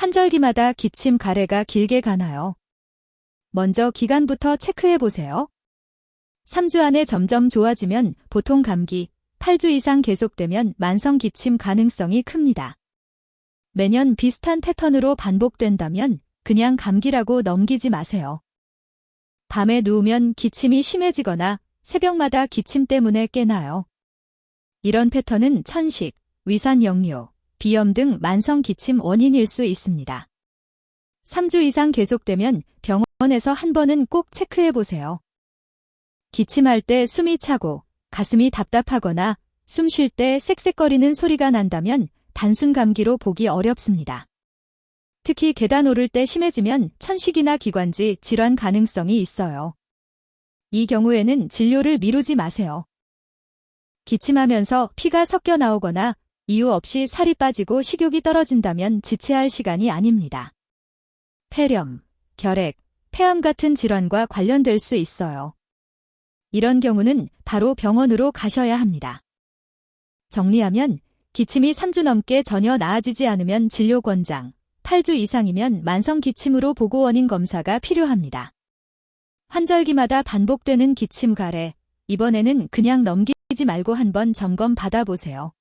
환절기마다 기침 가래가 길게 가나요? 먼저 기간부터 체크해 보세요. 3주 안에 점점 좋아지면 보통 감기, 8주 이상 계속되면 만성 기침 가능성이 큽니다. 매년 비슷한 패턴으로 반복된다면 그냥 감기라고 넘기지 마세요. 밤에 누우면 기침이 심해지거나 새벽마다 기침 때문에 깨나요? 이런 패턴은 천식, 위산역류, 비염 등 만성 기침 원인일 수 있습니다. 3주 이상 계속되면 병원에서 한 번은 꼭 체크해 보세요. 기침할 때 숨이 차고 가슴이 답답하거나 숨 쉴 때 쌕쌕거리는 소리가 난다면 단순 감기로 보기 어렵습니다. 특히 계단 오를 때 심해지면 천식이나 기관지 질환 가능성이 있어요. 이 경우에는 진료를 미루지 마세요. 기침하면서 피가 섞여 나오거나 이유 없이 살이 빠지고 식욕이 떨어진다면 지체할 시간이 아닙니다. 폐렴, 결핵, 폐암 같은 질환과 관련될 수 있어요. 이런 경우는 바로 병원으로 가셔야 합니다. 정리하면 기침이 3주 넘게 전혀 나아지지 않으면 진료 권장, 8주 이상이면 만성 기침으로 보고 원인 검사가 필요합니다. 환절기마다 반복되는 기침 가래, 이번에는 그냥 넘기지 말고 한번 점검 받아보세요.